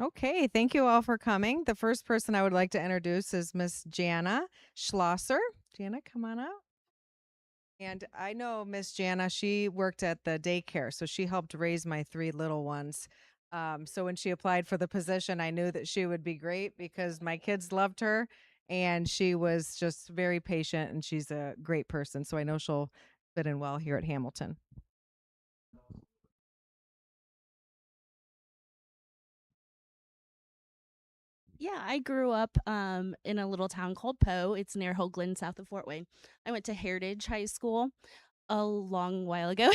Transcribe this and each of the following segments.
Okay, thank you all for coming. The first person I would like to introduce is Miss Jana Schlosser. Jana, come on up. And I know Miss Jana, she worked at the daycare, so she helped raise my three little ones. So when she applied for the position, I knew that she would be great because my kids loved her and she was just very patient and she's a great person. So I know she'll fit in well here at Hamilton. Yeah, I grew up in a little town called Poe. It's near Hoagland, south of Fort Wayne. I went to Heritage High School a long while ago.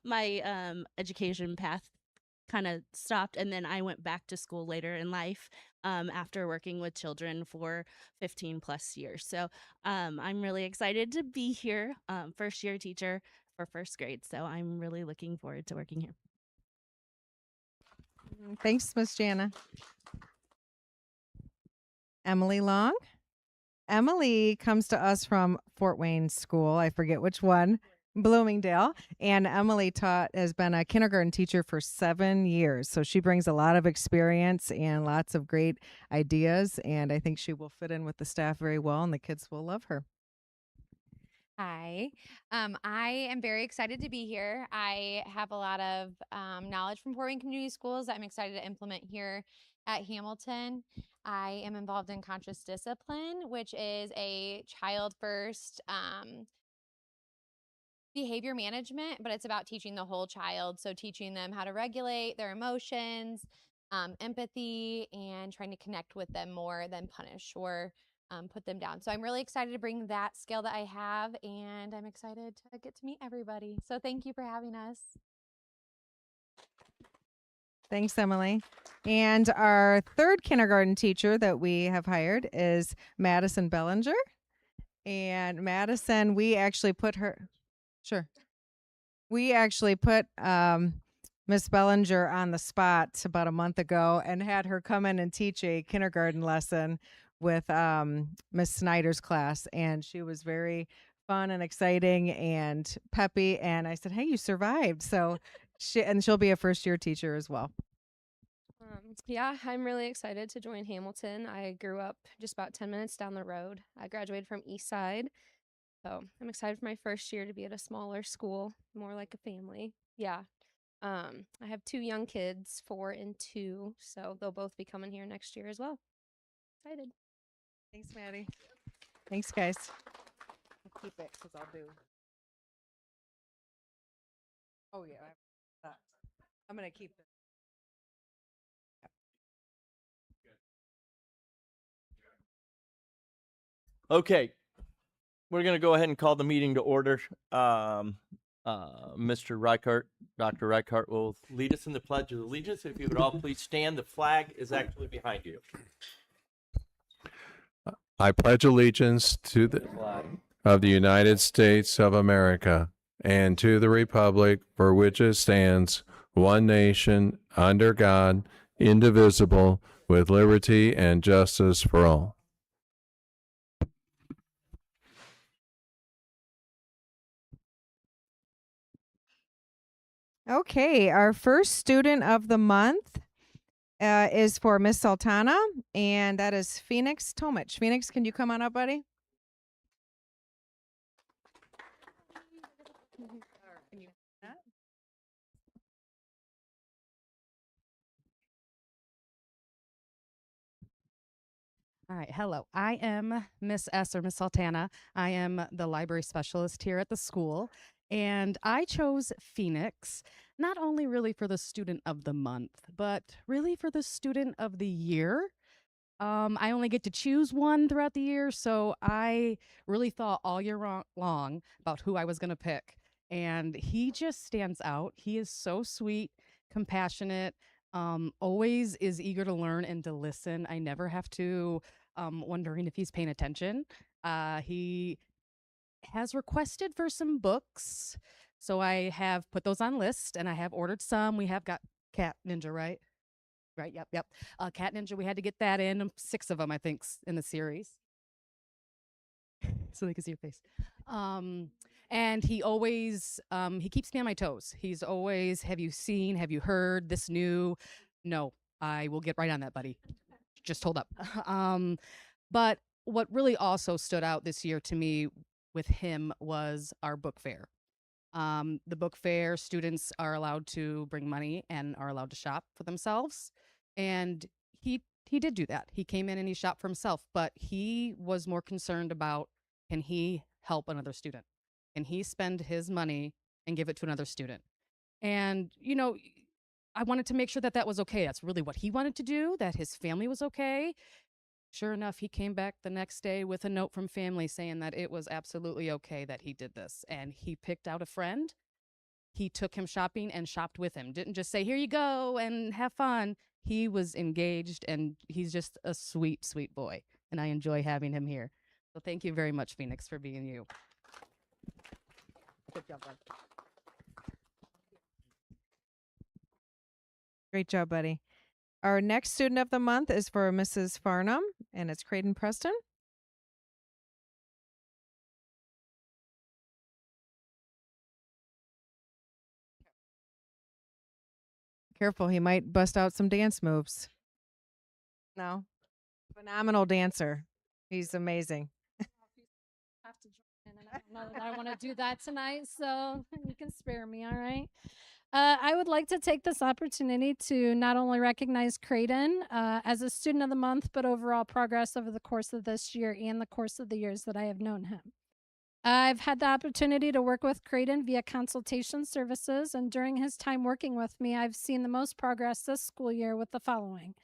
My education path kind of stopped, and then I went back to school later in life after working with children for 15 plus years. So I'm really excited to be here, first year teacher for first grade. So I'm really looking forward to working here. Thanks, Miss Jana. Emily Long. Emily comes to us from Fort Wayne School. I forget which one, Bloomingdale. And Emily has been a kindergarten teacher for 7 years. So she brings a lot of experience and lots of great ideas. And I think she will fit in with the staff very well, and the kids will love her. Hi. I am very excited to be here. I have a lot of knowledge from Fort Wayne Community Schools that I'm excited to implement here at Hamilton. I am involved in conscious discipline, which is a child first behavior management, but it's about teaching the whole child. So, teaching them how to regulate their emotions, empathy, and trying to connect with them more than punish or put them down. So, I'm really excited to bring that skill that I have, and I'm excited to get to meet everybody. So, thank you for having us. Thanks, Emily. And our third kindergarten teacher that we have hired is Madison Bellinger. And Madison, we actually put her, sure. We actually put Miss Bellinger on the spot about a month ago and had her come in and teach a kindergarten lesson with Miss Snyder's class. And she was very fun and exciting and peppy. And I said, hey, you survived. So she'll be a first year teacher as well. Yeah, I'm really excited to join Hamilton. I grew up just about 10 minutes down the road. I graduated from East Side. So I'm excited for my first year to be at a smaller school, more like a family. Yeah. I have two young kids, 4 and 2. So they'll both be coming here next year as well. Excited. Thanks, Maddie. Thanks, guys. I'll keep it because I'll do. Oh, yeah. I'm going to keep it. Okay, we're going to go ahead and call the meeting to order. Mr. Reichart, Dr. Reichart will lead us in the Pledge of Allegiance. If you would all please stand, the flag is actually behind you. I pledge allegiance to the flag of the United States of America and to the republic for which it stands, one nation, under God, indivisible, with liberty and justice for all. Okay, our first student of the month is for Miss Sultana, and that is Phoenix Tomich. Phoenix, can you come on up, buddy? All right, hello. I am Miss S or Miss Sultana. I am the library specialist here at the school, and I chose Phoenix not only really for the student of the month, but really for the student of the year. I only get to choose one throughout the year, so I really thought all year long about who I was going to pick. And he just stands out. He is so sweet, compassionate, always is eager to learn and to listen. I never have to wondering if he's paying attention. He has requested for some books, so I have put those on list and I have ordered some. We have got Cat Ninja, right? Right. Yep. Yep. Cat Ninja. We had to get that in 6 of them, I think, in the series, so they can see your face. And he always he keeps me on my toes. He's always, have you seen? Have you heard this new? No. I will get right on that, buddy. Just hold up. But what really also stood out this year to me with him was our book fair. The book fair, students are allowed to bring money and are allowed to shop for themselves. And he did do that. He came in and he shopped for himself, but he was more concerned about, can he help another student? Can he spend his money and give it to another student? And, I wanted to make sure that that was okay. That's really what he wanted to do, that his family was okay. Sure enough, he came back the next day with a note from family saying that it was absolutely okay that he did this. And he picked out a friend. He took him shopping and shopped with him. Didn't just say, here you go and have fun. He was engaged, and he's just a sweet, sweet boy. And I enjoy having him here. So thank you very much, Phoenix, for being you. Good job, bud. Great job, buddy. Our next student of the month is for Mrs. Farnham, and it's Creighton Preston. Careful, he might bust out some dance moves. No? Phenomenal dancer. He's amazing. Have to join in, and I don't know that I want to do that tonight, so you can spare me, all right? I would like to take this opportunity to not only recognize Creighton as a student of the month, but overall progress over the course of this year and the course of the years that I have known him. I've had the opportunity to work with Creighton via consultation services, and during his time working with me, I've seen the most progress this school year with the following: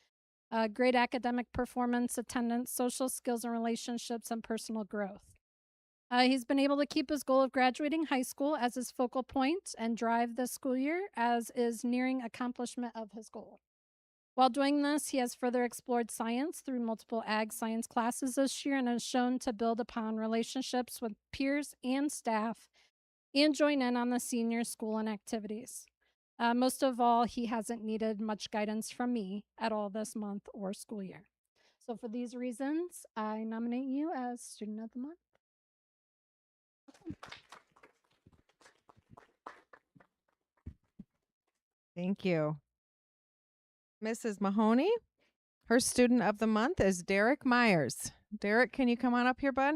great academic performance, attendance, social skills and relationships, and personal growth. He's been able to keep his goal of graduating high school as his focal point and drive this school year, as is nearing accomplishment of his goal. While doing this, he has further explored science through multiple ag science classes this year and has shown to build upon relationships with peers and staff and join in on the senior school and activities. Most of all, he hasn't needed much guidance from me at all this month or school year. So for these reasons, I nominate you as Student of the Month. Thank you. Mrs. Mahoney, her student of the month is Derek Myers. Derek, can you come on up here, bud?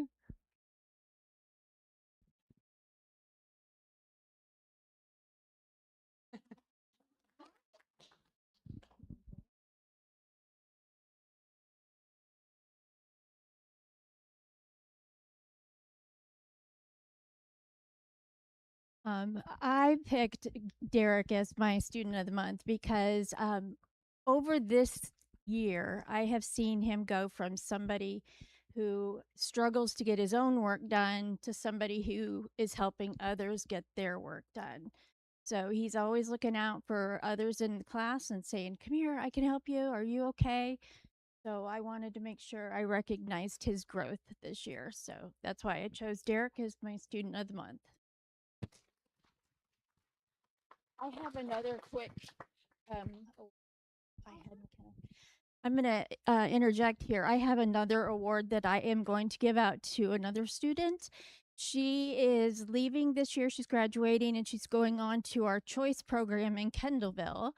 I picked Derek as my student of the month because over this year, I have seen him go from somebody who struggles to get his own work done to somebody who is helping others get their work done. So he's always looking out for others in the class and saying, come here, I can help you. Are you okay? So I wanted to make sure I recognized his growth this year. So that's why I chose Derek as my student of the month. I have another quick. Oh, I had I'm going to interject here. I have another award that I am going to give out to another student. She is leaving this year. She's graduating and she's going on to our choice program in Kendallville.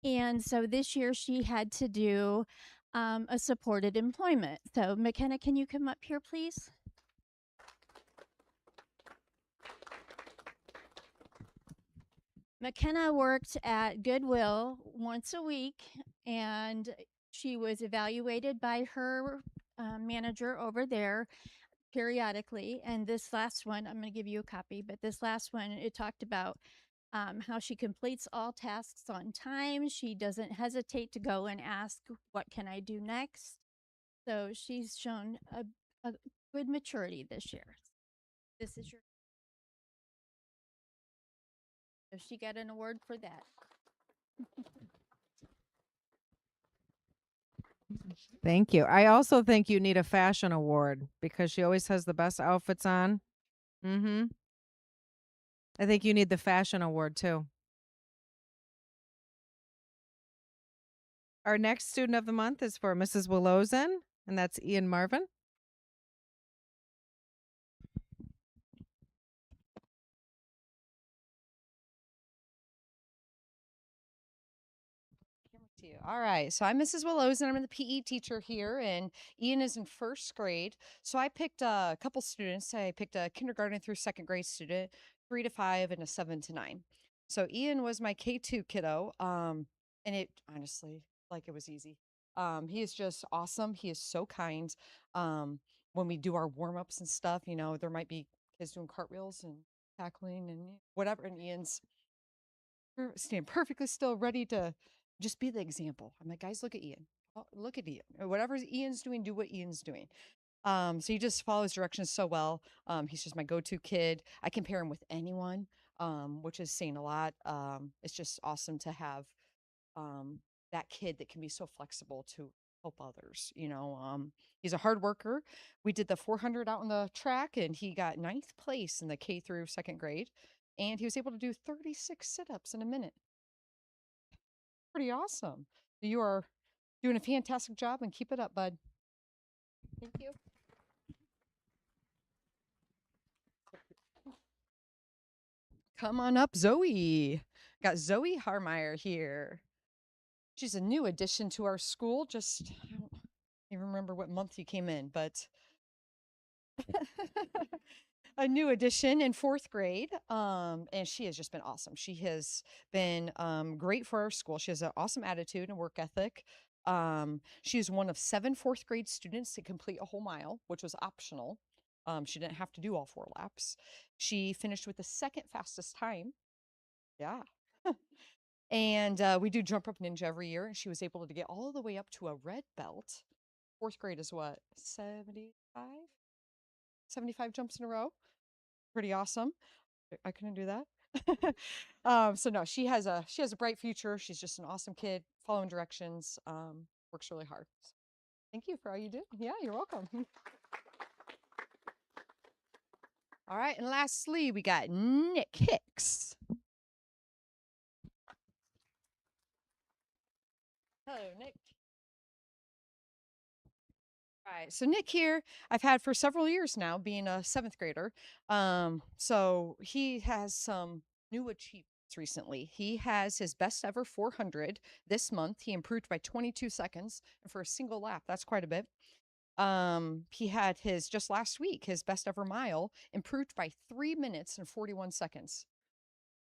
And so this year she had to do a supported employment. So McKenna, can you come up here, please? McKenna worked at Goodwill once a week, and she was evaluated by her manager over there periodically. And this last one, I'm going to give you a copy, but this last one, it talked about how she completes all tasks on time. She doesn't hesitate to go and ask, what can I do next? So she's shown a good maturity this year. This is your. So she got an award for that. Thank you. I also think you need a fashion award because she always has the best outfits on. Mm-hmm. I think you need the fashion award too. Our next student of the month is for Mrs. Willowsen, and that's Ian Marvin. you. All right. So I'm Mrs. Willows and I'm the PE teacher here, and Ian is in first grade. So I picked a couple students. I picked a kindergarten through second grade student, 3 to 5, and a 7 to 9. So Ian was my K2 kiddo. And it honestly, like it was easy. He is just awesome. He is so kind. When we do our warm-ups and stuff, there might be kids doing cartwheels and tackling and whatever, and Ian's stand perfectly still, ready to just be the example. I'm like, guys, look at Ian. Oh, look at Ian. Whatever Ian's doing, do what Ian's doing. So he just follows directions so well. He's just my go-to kid. I compare him with anyone, which is saying a lot. It's just awesome to have that kid that can be so flexible to help others. He's a hard worker. We did the 400 out on the track, and he got 9th place in the K through second grade, and he was able to do 36 sit-ups in a minute. Pretty awesome. You are doing a fantastic job, and keep it up, bud. Thank you. Come on up, Zoe. Got Zoe Harmeyer here. She's a new addition to our school. I don't even remember what month you came in, but a new addition in 4th grade. And she has just been awesome. She has been great for our school. She has an awesome attitude and work ethic. She is one of 7 4th grade students to complete a whole mile, which was optional. She didn't have to do all 4 laps. She finished with the 2nd fastest time. Yeah. And we do Jump Up Ninja every year, and she was able to get all the way up to a red belt. 4th grade is what, 75? 75 jumps in a row. Pretty awesome. I couldn't do that. So no, she has a bright future. She's just an awesome kid, following directions, works really hard. So thank you for all you do. Yeah, you're welcome. All right, and lastly, we got Nick Hicks. Hello, Nick. All right, so Nick here, I've had for several years now, being a 7th grader. So he has some new achievements recently. He has his best ever 400 this month. He improved by 22 seconds, and for a single lap, that's quite a bit. He had just last week, his best ever mile improved by 3 minutes and 41 seconds.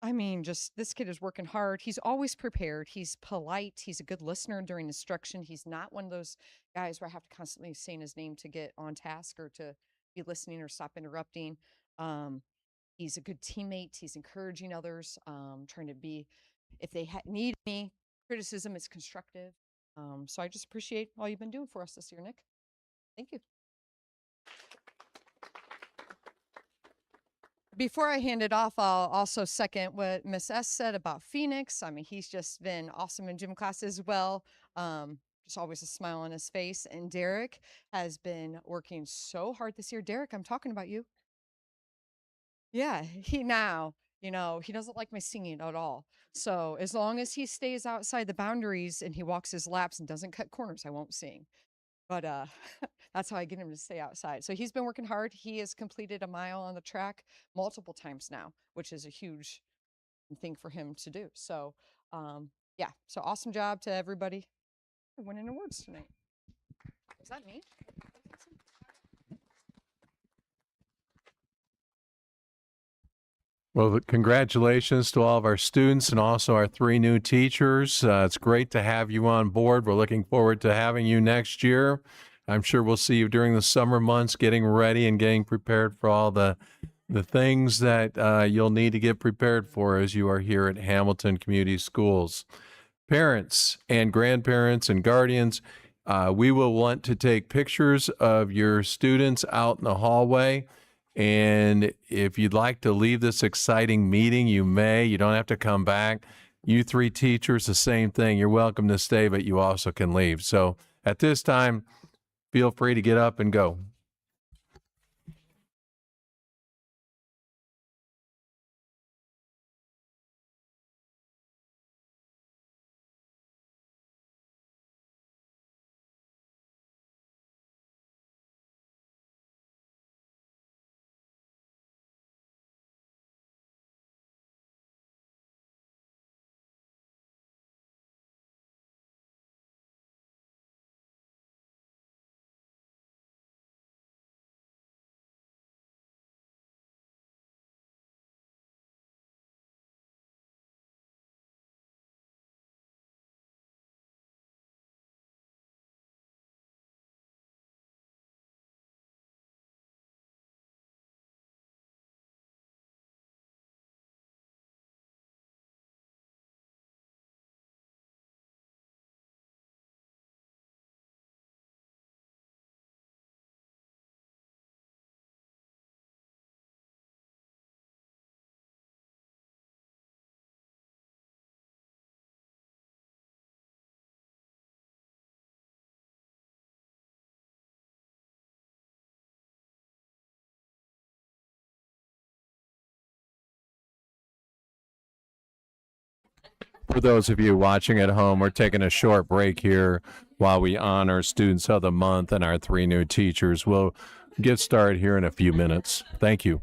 I mean, just this kid is working hard. He's always prepared. He's polite. He's a good listener during instruction. He's not one of those guys where I have to constantly say his name to get on task or to be listening or stop interrupting. He's a good teammate. He's encouraging others, trying to be, if they need any criticism, it's constructive. So I just appreciate all you've been doing for us this year, Nick. Thank you. Before I hand it off, I'll also second what Miss S said about Phoenix. I mean, he's just been awesome in gym class as well. Just always a smile on his face. And Derek has been working so hard this year. Derek, I'm talking about you. Yeah, he doesn't like my singing at all. So as long as he stays outside the boundaries and he walks his laps and doesn't cut corners, I won't sing. But that's how I get him to stay outside. So he's been working hard. He has completed a mile on the track multiple times now, which is a huge thing for him to do. So yeah, so awesome job to everybody. We're winning awards tonight. Is that me? Well, congratulations to all of our students and also our 3 new teachers. It's great to have you on board. We're looking forward to having you next year. I'm sure we'll see you during the summer months getting ready and getting prepared for all the things that you'll need to get prepared for as you are here at Hamilton Community Schools. Parents and grandparents and guardians, we will want to take pictures of your students out in the hallway. And if you'd like to leave this exciting meeting, you may. You don't have to come back. You 3 teachers, the same thing. You're welcome to stay, but you also can leave. So at this time, feel free to get up and go. For those of you watching at home, we're taking a short break here while we honor Students of the Month and our 3 new teachers. We'll get started here in a few minutes. Thank you.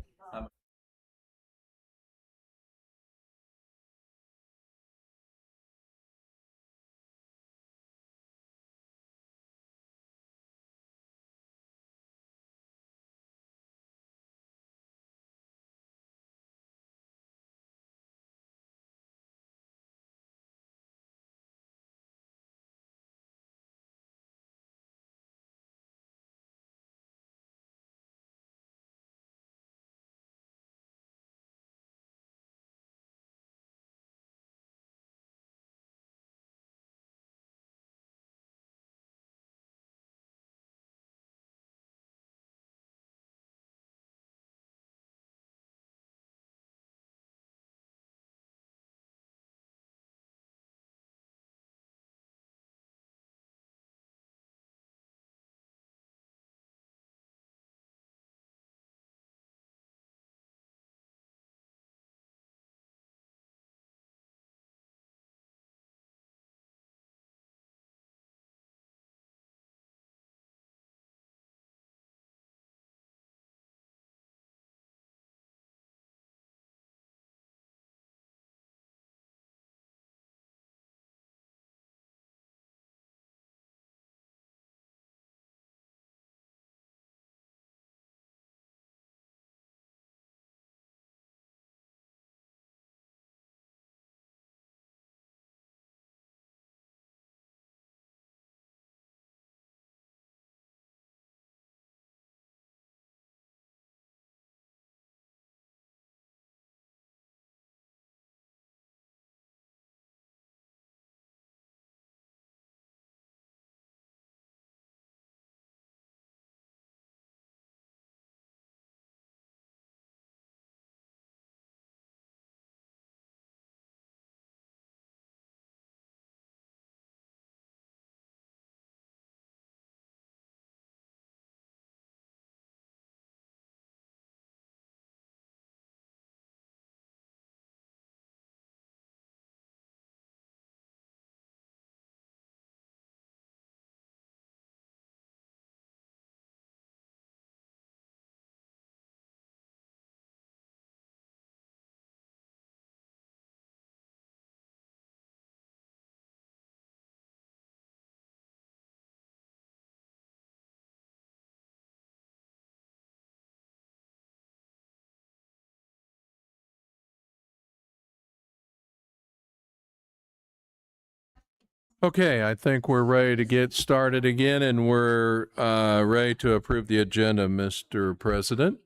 Okay, I think we're ready to get started again, and we're ready to approve the agenda, Mr. President.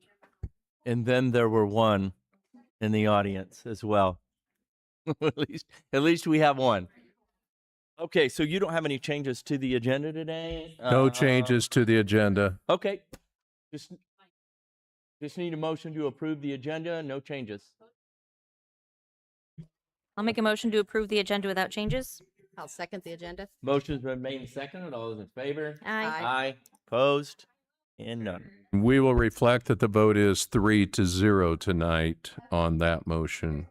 And then there were one in the audience as well. at least we have one. Okay, so you don't have any changes to the agenda today? No changes to the agenda. Okay. Just need a motion to approve the agenda. No changes. I'll make a motion to approve the agenda without changes. I'll second the agenda. Motion's been made and seconded. All those in favor? Aye. Aye. Opposed? And none. We will reflect that the vote is 3-0 tonight on that motion.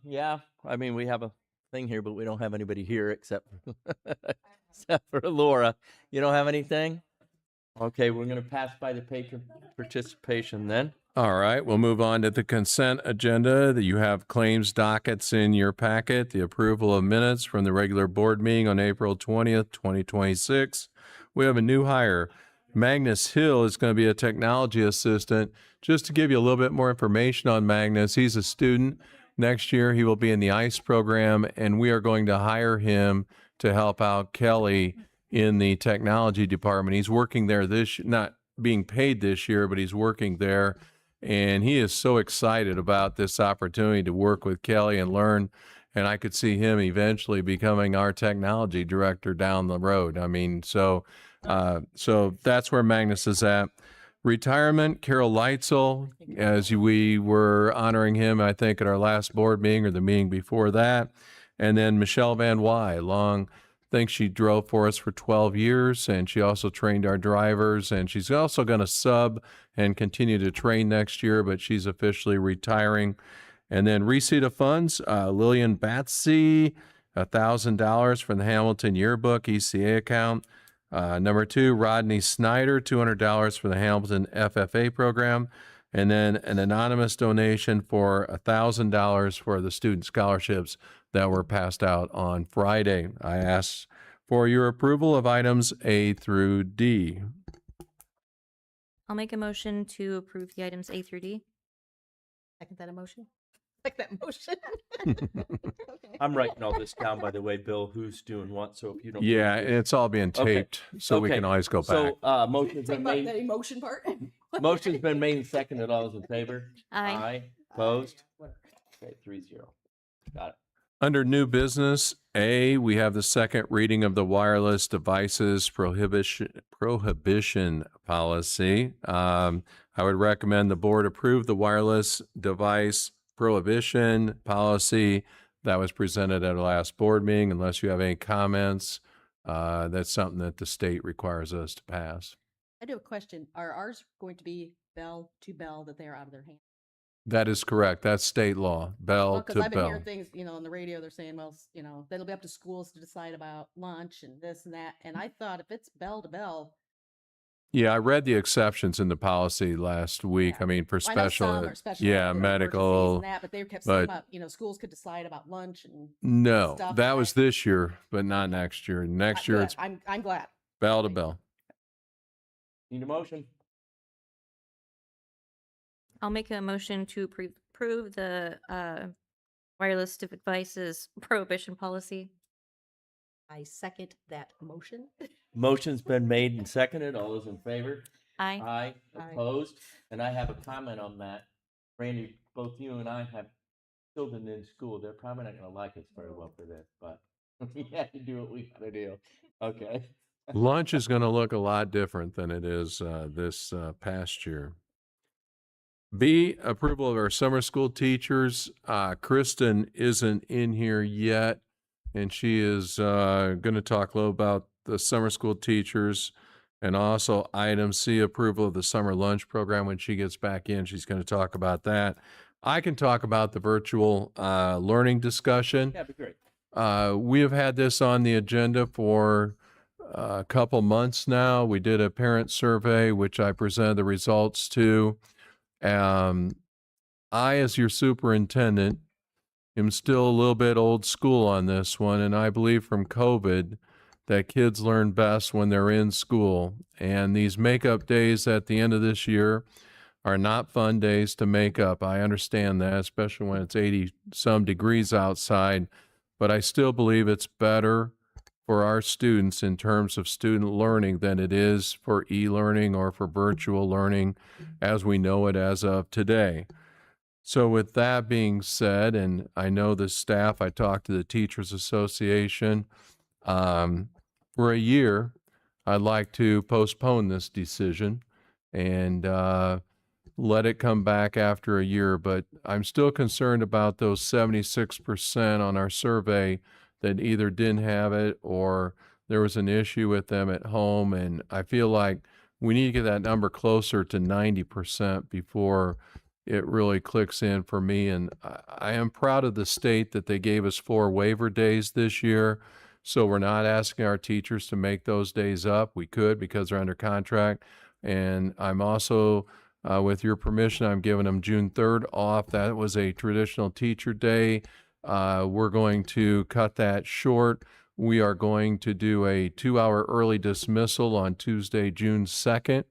Yeah, I mean, we have a thing here, but we don't have anybody here except for Laura. You don't have anything? Okay, we're going to pass by the patron participation then. All right, we'll move on to the consent agenda. You have claims dockets in your packet, the approval of minutes from the regular board meeting on April 20th, 2026. We have a new hire. Magnus Hill is going to be a technology assistant. Just to give you a little bit more information on Magnus, he's a student. Next year, he will be in the ICE program, and we are going to hire him to help out Kelly in the technology department. He's working there not being paid this year, but he's working there. And he is so excited about this opportunity to work with Kelly and learn. And I could see him eventually becoming our technology director down the road. I mean, so that's where Magnus is at. Retirement, Carol Leitzel, as we were honoring him, I think, at our last board meeting or the meeting before that. And then Michelle Van Wy, long think she drove for us for 12 years, and she also trained our drivers, and she's also going to sub and continue to train next year, but she's officially retiring. And then receipt of funds, Lillian Batsey, $1,000 from the Hamilton Yearbook ECA account. Number 2, Rodney Snyder, $200 for the Hamilton FFA program. And then an anonymous donation for $1,000 for the student scholarships that were passed out on Friday. I ask for your approval of items A through D. I'll make a motion to approve the items A through D. Second that emotion. Like that motion. Okay. I'm writing all this down, by the way, Bill, who's doing what, so if you don't. Yeah, it's all being Okay. taped, so we Okay. can always go back. So, motion's Take been back made, that emotion part. motion's been made and seconded. All those in favor? Aye. Opposed? Okay, 3-0. Got it. Under new business, A, we have the second reading of the wireless devices prohibition policy. I would recommend the board approve the wireless device prohibition policy that was presented at our last board meeting. Unless you have any comments, that's something that the state requires us to pass. I do have a question. Are ours going to be bell to bell that they are out of their hands? That is correct. That's state law, bell Because to I've been bell. hearing things, on the radio, they're saying, well, that'll be up to schools to decide about lunch and this and that. And I thought if it's bell to bell, Yeah, I read the exceptions in the policy last week. Yeah. I mean, for I know special, some are special, yeah, ed, emergencies medical. and that, but they kept saying but- about, schools could decide about lunch and No, stuff, that and was this year, but not next year. Next year, good. it's I'm glad. bell to bell. Need a motion? I'll make a motion to approve the wireless devices prohibition policy. I second that motion. Motion's been made and seconded. All those in favor? Aye. Aye. Aye. Opposed? And I have a comment on that. Randy, both you and I have children in school. They're probably not gonna like us very well for this, but we have to do what we gotta do. Okay. Lunch is going to look a lot different than it is this past year. B, approval of our summer school teachers. Kristen isn't in here yet, and she is going to talk a little about the summer school teachers. And also item C, approval of the summer lunch program. When she gets back in, she's going to talk about that. I can talk about the virtual learning discussion. That'd be great. We have had this on the agenda for a couple months now. We did a parent survey, which I presented the results to. I, as your superintendent, am still a little bit old school on this one, and I believe from COVID that kids learn best when they're in school. And these makeup days at the end of this year are not fun days to make up. I understand that, especially when it's 80-some degrees outside, but I still believe it's better for our students in terms of student learning than it is for e-learning or for virtual learning as we know it as of today. So with that being said, and I know the staff, I talked to the Teachers Association, for a year, I'd like to postpone this decision and let it come back after a year. But I'm still concerned about those 76% on our survey that either didn't have it or there was an issue with them at home. And I feel like we need to get that number closer to 90% before it really clicks in for me. And I am proud of the state that they gave us 4 waiver days this year. So we're not asking our teachers to make those days up. We could because they're under contract. And I'm also, with your permission, I'm giving them June 3rd off. That was a traditional teacher day. We're going to cut that short. We are going to do a 2-hour early dismissal on Tuesday, June 2nd.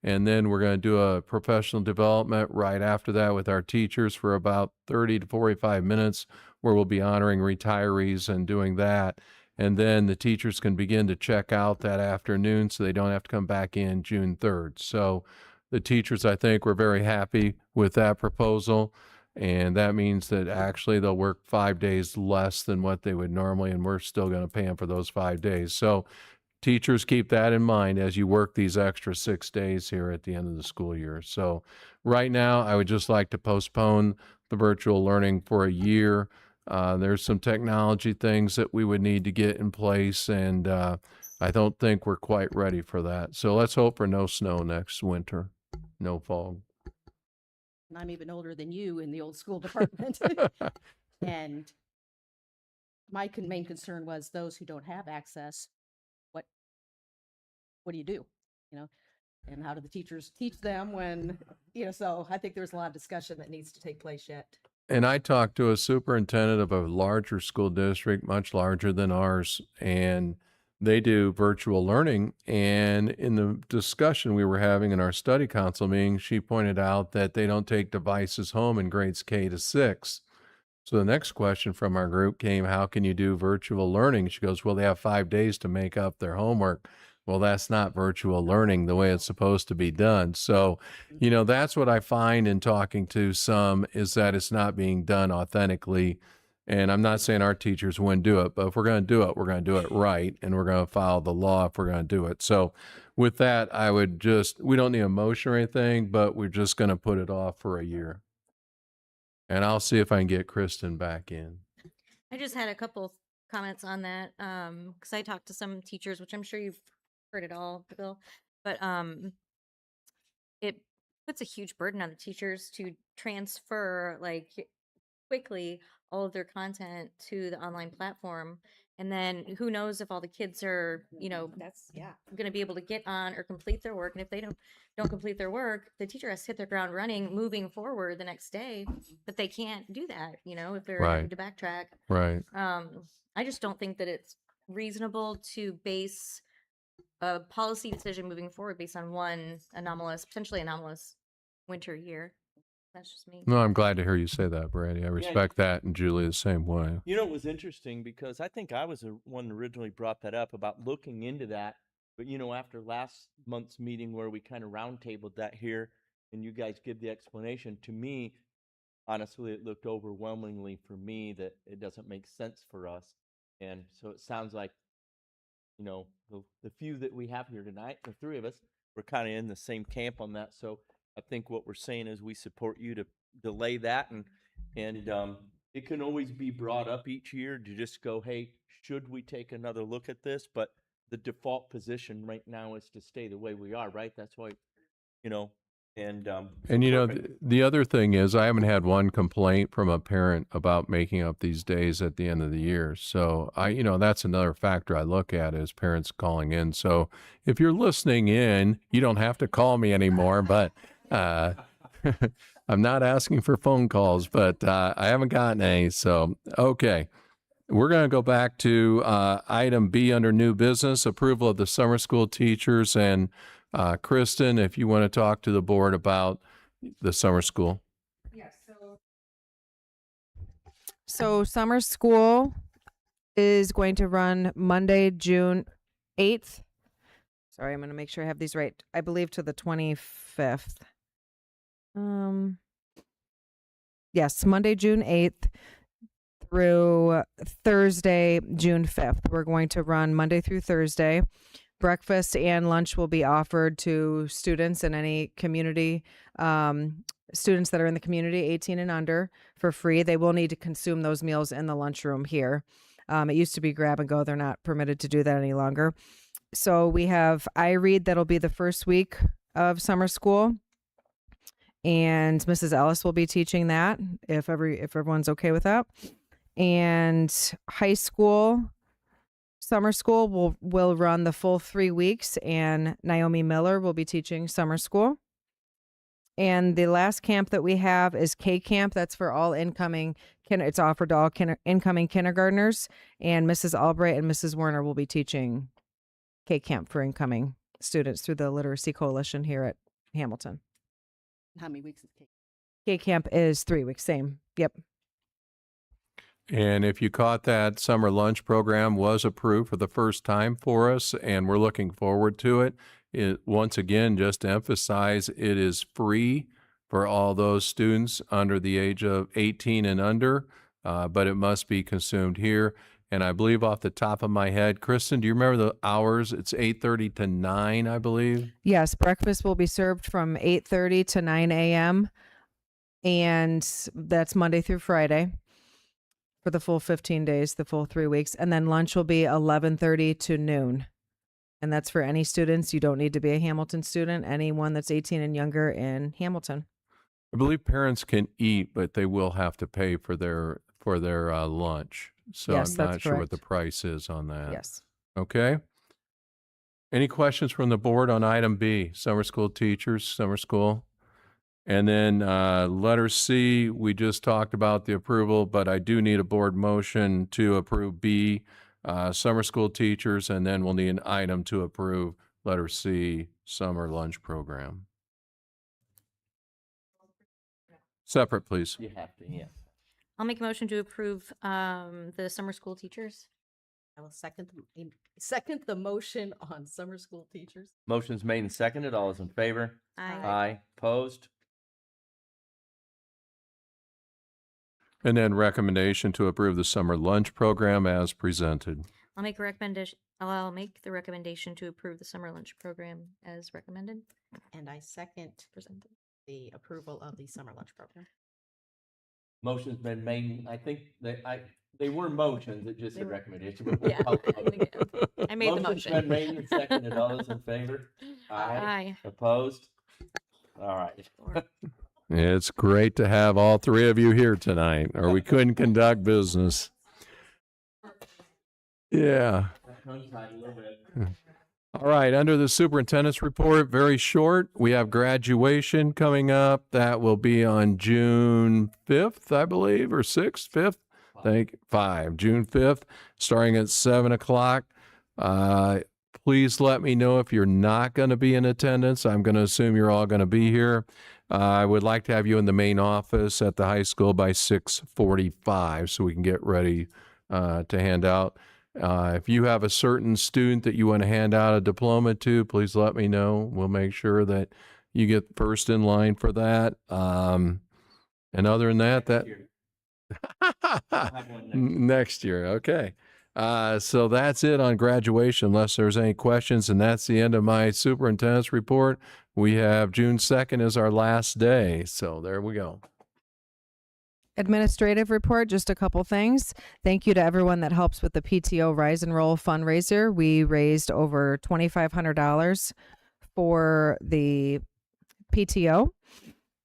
And then we're going to do a professional development right after that with our teachers for about 30 to 45 minutes, where we'll be honoring retirees and doing that. And then the teachers can begin to check out that afternoon so they don't have to come back in June 3rd. So the teachers, I think, were very happy with that proposal. And that means that actually they'll work 5 days less than what they would normally, and we're still going to pay them for those 5 days. So teachers, keep that in mind as you work these extra 6 days here at the end of the school year. So right now, I would just like to postpone the virtual learning for a year. There's some technology things that we would need to get in place, and I don't think we're quite ready for that. So let's hope for no snow next winter, no fog. And I'm even older than you in the old school department. And my main concern was those who don't have access, what do you do? You know, and how do the teachers teach them when, so I think there's a lot of discussion that needs to take place yet. And I talked to a superintendent of a larger school district, much larger than ours, and they do virtual learning. And in the discussion we were having in our study council meeting, she pointed out that they don't take devices home in grades K to 6. So the next question from our group came, how can you do virtual learning? She goes, well, they have 5 days to make up their homework. Well, that's not virtual learning the way it's supposed to be done. So, that's what I find in talking to some is that it's not being done authentically. And I'm not saying our teachers wouldn't do it, but if we're going to do it, we're going to do it right. And we're going to follow the law if we're going to do it. So with that, we don't need a motion or anything, but we're just going to put it off for a year. And I'll see if I can get Kristen back in. I just had a couple comments on that because I talked to some teachers, which I'm sure you've heard it all, Bill, but it puts a huge burden on the teachers to transfer quickly all of their content to the online platform. And then who knows if all the kids are, That's, going to be able to get on or complete their work. And if they don't complete their work, the teacher has to hit their ground running moving forward the next day, but they can't do that, if they're having to backtrack. Right. I just don't think that it's reasonable to base a policy decision moving forward based on one potentially anomalous winter year. That's just me. No, I'm glad to hear you say that, Brady. I respect that, and Julie the same way. It was interesting because I think I was the one that originally brought that up about looking into that. But, after last month's meeting where we kind of roundtabled that here and you guys give the explanation, to me, honestly, it looked overwhelmingly for me that it doesn't make sense for us. And so it sounds like, the few that we have here tonight, the three of us, we're kind of in the same camp on that. So I think what we're saying is we support you to delay that, and it can always be brought up each year to just go, hey, should we take another look at this? But the default position right now is to stay the way we are, right? That's why, and the other thing is I haven't had one complaint from a parent about making up these days at the end of the year. So that's another factor I look at is parents calling in. So if you're listening in, you don't have to call me anymore, but I'm not asking for phone calls, but I haven't gotten any. So, okay. We're going to go back to item B under new business, approval of the summer school teachers. And Kristen, if you want to talk to the board about the summer school. Yes. So summer school is going to run Monday, June 8th. Sorry, I'm going to make sure I have these right. I believe to the 25th. Yes, Monday, June 8th through Thursday, June 5th. We're going to run Monday through Thursday. Breakfast and lunch will be offered to students and any community students that are in the community 18 and under for free. They will need to consume those meals in the lunchroom here. It used to be grab and go. They're not permitted to do that any longer. So we have iRead that'll be the first week of summer school. And Mrs. Ellis will be teaching that if everyone's okay with that. And high school summer school will run the full 3 weeks, and Naomi Miller will be teaching summer school. And the last camp that we have is K Camp. That's for all incoming. It's offered to all incoming kindergartners. And Mrs. Albright and Mrs. Werner will be teaching K Camp for incoming students through the Literacy Coalition here at Hamilton. How many weeks is K? K Camp is 3 weeks. Same. Yep. And if you caught that, summer lunch program was approved for the first time for us, and we're looking forward to it. Once again, just to emphasize, it is free for all those students under the age of 18 and under, but it must be consumed here. And I believe off the top of my head, Kristen, do you remember the hours? It's 8:30 to 9, I believe. Yes, breakfast will be served from 8:30 to 9 a.m. and that's Monday through Friday. for the full 15 days, the full 3 weeks. And then lunch will be 11:30 to noon. And that's for any students. You don't need to be a Hamilton student, anyone that's 18 and younger in Hamilton. I believe parents can eat, but they will have to pay for their lunch. So Yes, I'm that's not sure what the correct. price is on that. Yes. Okay. Any questions from the board on item B, summer school teachers, summer school? And then letter C, we just talked about the approval, but I do need a board motion to approve B, summer school teachers, and then we'll need an item to approve letter C, summer lunch program. Separate, please. You have to, yeah. I'll make a motion to approve the summer school teachers. I will second the motion on summer school teachers. Motion's made and seconded. All those in favor? Aye. Aye. Opposed? And then recommendation to approve the summer lunch program as presented. I'll make a recommendation. I'll make the recommendation to approve the summer lunch program as recommended. And I second Presented. the approval of the summer lunch program. Motion's been made. I think they were motions. It just They said were. recommendation. But we'll Yeah, call it motion. I made the Motion's motion. been made and seconded. All those in favor? Aye. Opposed? All right. It's great to have all three of you here tonight, or we couldn't conduct business. Yeah. Tongue-tied a little bit. All right, under the superintendent's report, very short, we have graduation coming up. That will be on June 5th, I believe, or 6th, 5th. June 5th, starting at 7 o'clock. Please let me know if you're not going to be in attendance. I'm going to assume you're all going to be here. I would like to have you in the main office at the high school by 6:45 so we can get ready to hand out. If you have a certain student that you want to hand out a diploma to, please let me know. We'll make sure that you get first in line for that. And other than that, next year. Okay. So that's it on graduation, unless there's any questions. And that's the end of my superintendent's report. We have June 2nd as our last day. So there we go. Administrative report, just a couple things. Thank you to everyone that helps with the PTO Rise and Roll fundraiser. We raised over $2,500 for the PTO.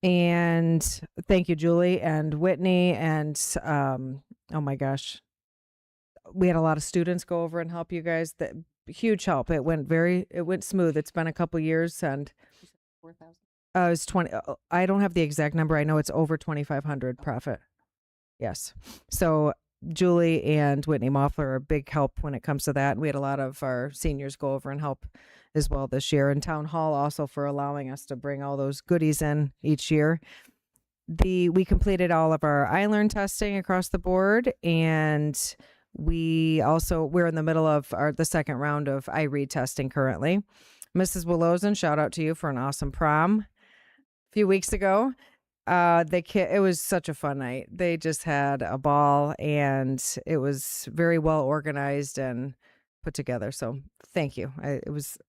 And thank you, Julie and Whitney. And oh my gosh, we had a lot of students go over and help you guys. That huge help. It went smooth. It's been a couple years, and 4,000. it was 20. I don't have the exact number. I know it's over 2,500 profit. Yes. So Julie and Whitney Moffler are a big help when it comes to that. We had a lot of our seniors go over and help as well this year, and Town Hall also for allowing us to bring all those goodies in each year. We completed all of our iLearn testing across the board, and we're in the middle of the second round of iRead testing currently. Mrs. Willowsen, shout out to you for an awesome prom a few weeks ago. It was such a fun night. They just had a ball, and it was very well organized and put together. So thank you. I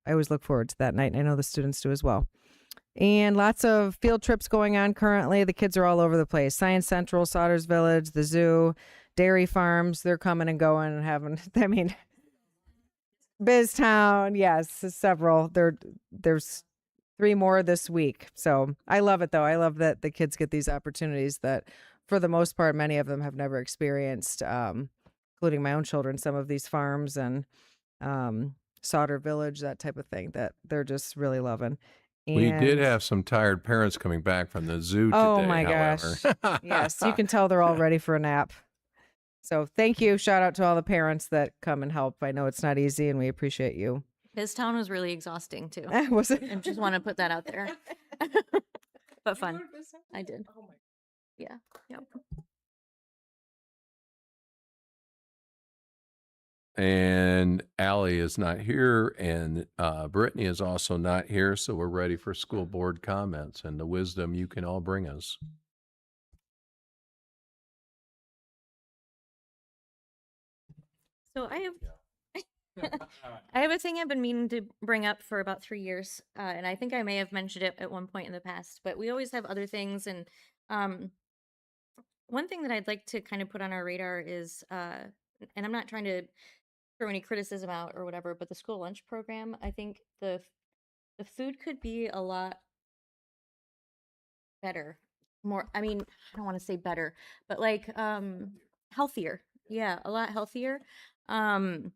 always look forward to that night, and I know the students do as well. And lots of field trips going on currently. The kids are all over the place. Science Central, Sauter's Village, the zoo, dairy farms. They're coming and going and having, Biztown. Yes, several. There's 3 more this week. So I love it, though. I love that the kids get these opportunities that, for the most part, many of them have never experienced, including my own children, some of these farms and Sauter Village, that type of thing that they're just really loving. We did And- have some tired parents coming back from the zoo today. Oh my however. gosh. Yes, you can tell they're all ready for a nap. So thank you. Shout out to all the parents that come and help. I know it's not easy, and we appreciate you. This town was really exhausting too. Was it? I just want to put that out there. But fun. I did. Oh my. Yeah. Yep. And Allie is not here, and Brittany is also not here, so we're ready for school board comments and the wisdom you can all bring us. So I have a thing I've been meaning to bring up for about 3 years, and I think I may have mentioned it at one point in the past. But we always have other things, and one thing that I'd like to kind of put on our radar is, and I'm not trying to throw any criticism out or whatever, but the school lunch program, I think the food could be a lot better. More, I mean, I don't want to say better, but like healthier. Yeah, a lot healthier. Um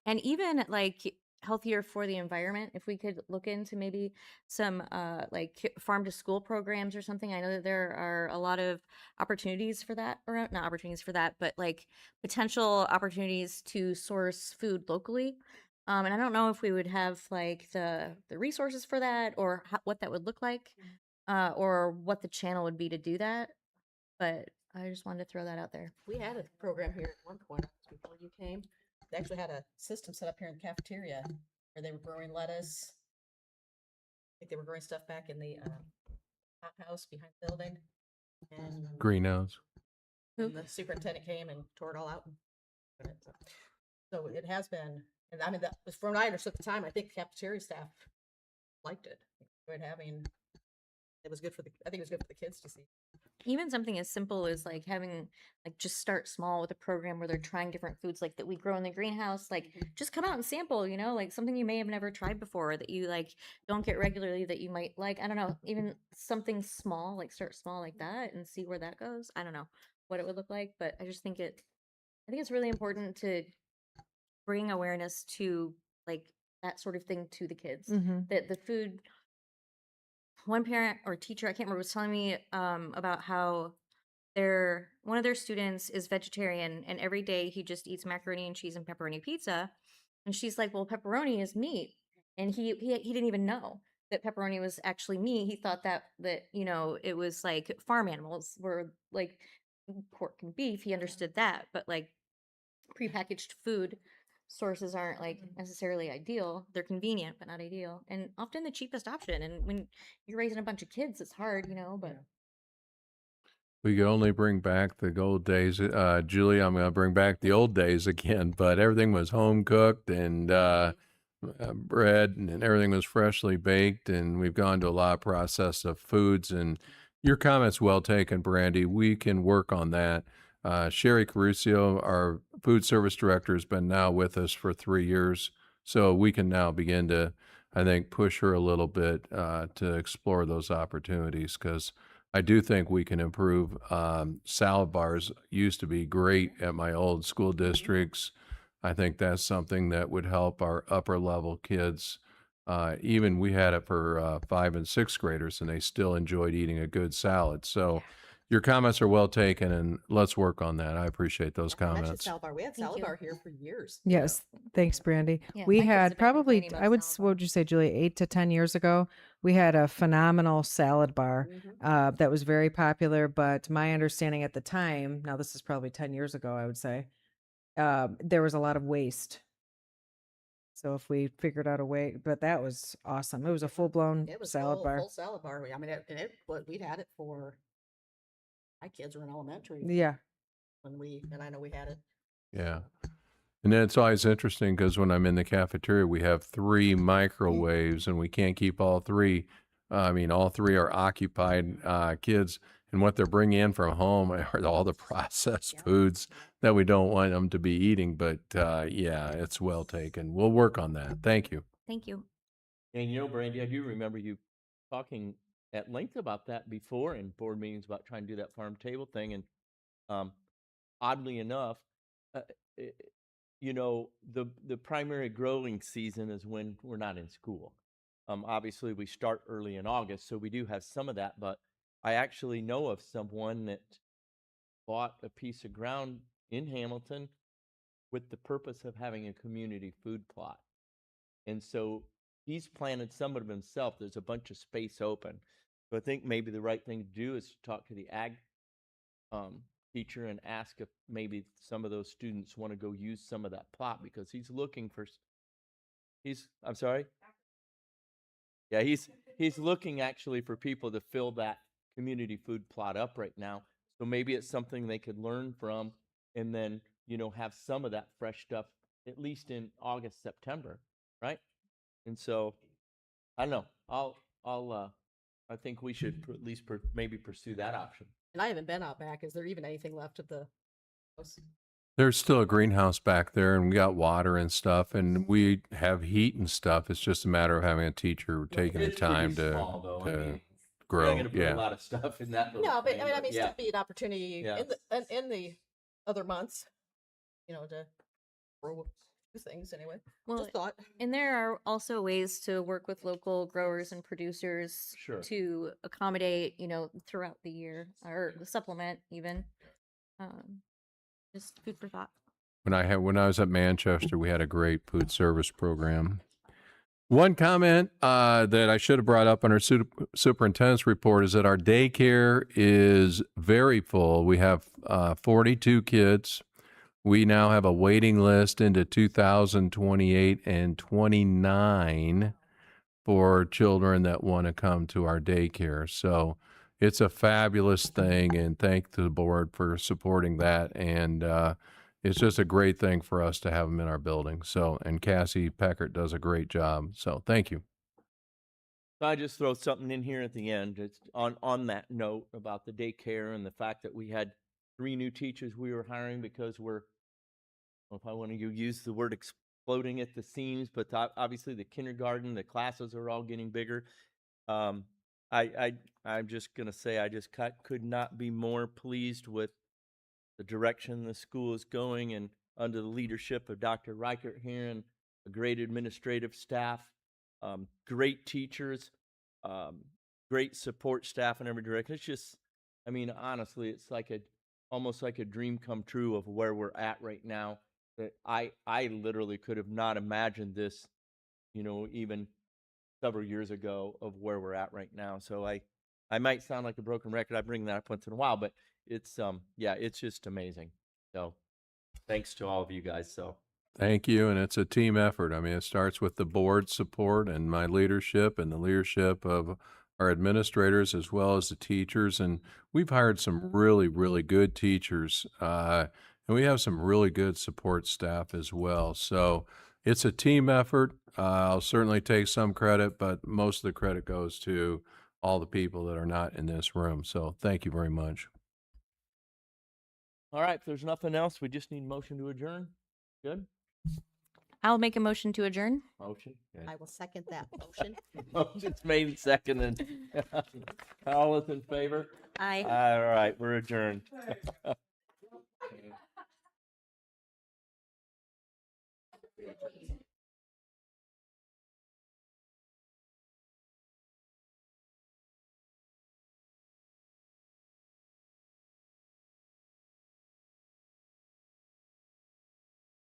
and even like healthier for the environment. If we could look into maybe some like farm to school programs or something. I know that there are a lot of opportunities for that, or not opportunities for that, but like potential opportunities to source food locally. And I don't know if we would have like the resources for that, or what that would look like, or what the channel would be to do that. But I just wanted to throw that out there. We had a program here at one point before you came. They actually had a system set up here in the cafeteria where they were growing lettuce. I think they were growing stuff back in the hothouse behind the building. And Greenhouse. then the superintendent came and tore it all out. So it has been, and I mean, that was from what I understood at the time. I think the cafeteria staff liked it. Enjoyed having. It was good for I think it was good for the kids to see. Even something as simple as like having like just start small with a program where they're trying different foods like that we grow in the greenhouse. Like just come out and sample, like something you may have never tried before, that you like don't get regularly, that you might like. I don't know, even something small, like start small like that and see where that goes. I don't know what it would look like, but I just think I think it's really important to bring awareness to like that sort of thing to the kids. That the food, one parent or teacher, I can't remember, was telling me about how one of their students is vegetarian, and every day he just eats macaroni and cheese and pepperoni pizza. And she's like, well, pepperoni is meat. And he didn't even know that pepperoni was actually meat. He thought that it was like farm animals were like pork and beef. He understood that, but like prepackaged food sources aren't like necessarily ideal. They're convenient, but not ideal, and often the cheapest option. And when you're raising a bunch of kids, it's hard, but We can only bring back the old days. Julie, I'm going to bring back the old days again, but everything was home cooked, and bread and everything was freshly baked. And we've gone to a lot of process of foods. And your comments well taken, Brandy. We can work on that. Sherry Caruso, our food service director, has been now with us for 3 years. So we can now begin to, I think, push her a little bit to explore those opportunities, because I do think we can improve. Salad bars used to be great at my old school districts. I think that's something that would help our upper level kids. Even we had it for 5th and 6th graders, and they still enjoyed eating a good salad. So your comments are well taken, and let's work on that. I appreciate those You mentioned comments. salad bar. We had Thank salad you. bar here for years. Yes, thanks, Brandy. Yeah, We my kids have had been probably, complaining about I would, salad what would you say, Julie, 8 to 10 years ago, we had a phenomenal salad bar that was very popular. But my understanding at the time, now this is probably 10 years ago, I would say, there was a lot of waste. So if we figured out a way, but that was awesome. It was a full blown It was salad bar. full salad bar. I mean, we'd had it for my kids were in elementary Yeah. and I know we had it. Yeah. And then it's always interesting because when I'm in the cafeteria, we have 3 microwaves, and we can't keep all 3. I mean, all 3 are occupied kids, and what they're bringing in from home are all the processed foods that we don't want them to be eating. But yeah, it's well taken. We'll work on that. Thank you. Thank you. And Brandy, I do remember you talking at length about that before in board meetings about trying to do that farm table thing. And oddly enough, uh, eh, the primary growing season is when we're not in school. Obviously, we start early in August, so we do have some of that. But I actually know of someone that bought a piece of ground in Hamilton with the purpose of having a community food plot. And so he's planted some of it himself. There's a bunch of space open. So I think maybe the right thing to do is to talk to the ag teacher and ask if maybe some of those students want to go use some of that plot, because he's looking for, I'm sorry? Yeah, he's looking actually for people to fill that community food plot up right now. So maybe it's something they could learn from, and then, have some of that fresh stuff at least in August, September, right? And so I don't know. I think we should at least maybe pursue that option. And I haven't been out back. Is there even anything left of the house? There's still a greenhouse back there, and we got water and stuff, and we have heat and stuff. It's just a matter of having a teacher taking the It's pretty time small, though. I to mean, you're not grow. gonna put a lot of stuff in that little No, but thing, I mean, yeah. still be an opportunity Yeah. in the other months, to grow things anyway. Well, Just thought. and there are also ways to work with local growers and producers Sure. to accommodate, throughout the year or supplement even. Just food for thought. When I was at Manchester, we had a great food service program. One comment that I should have brought up on our superintendent's report is that our daycare is very full. We have 42 kids. We now have a waiting list into 2028 and 29 for children that want to come to our daycare. So it's a fabulous thing, and thank the board for supporting that. And it's just a great thing for us to have them in our building. So, and Cassie Peckert does a great job. So thank you. I just throw something in here at the end. It's on that note about the daycare and the fact that we had 3 new teachers we were hiring because we're, if I want to use the word exploding at the seams, but obviously the kindergarten, the classes are all getting bigger. I'm just gonna say I just could not be more pleased with the direction the school is going, and under the leadership of Dr. Reichert here and a great administrative staff, great teachers, great support staff in every direction. It's just, I mean, honestly, it's like almost like a dream come true of where we're at right now. That I literally could have not imagined this, even several years ago of where we're at right now. So I might sound like a broken record. I bring that up once in a while, but it's it's just amazing. So thanks to all of you guys. So Thank you, and it's a team effort. I mean, it starts with the board support and my leadership and the leadership of our administrators as well as the teachers. And we've hired some really, really good teachers, and we have some really good support staff as well. So it's a team effort. I'll certainly take some credit, but most of the credit goes to all the people that are not in this room. So thank you very much. all right, if there's nothing else, we just need motion to adjourn. Good. I'll make a motion to adjourn. Motion. I will second that motion. Motion's made and seconded. All is in favor? Aye. All right, we're adjourned.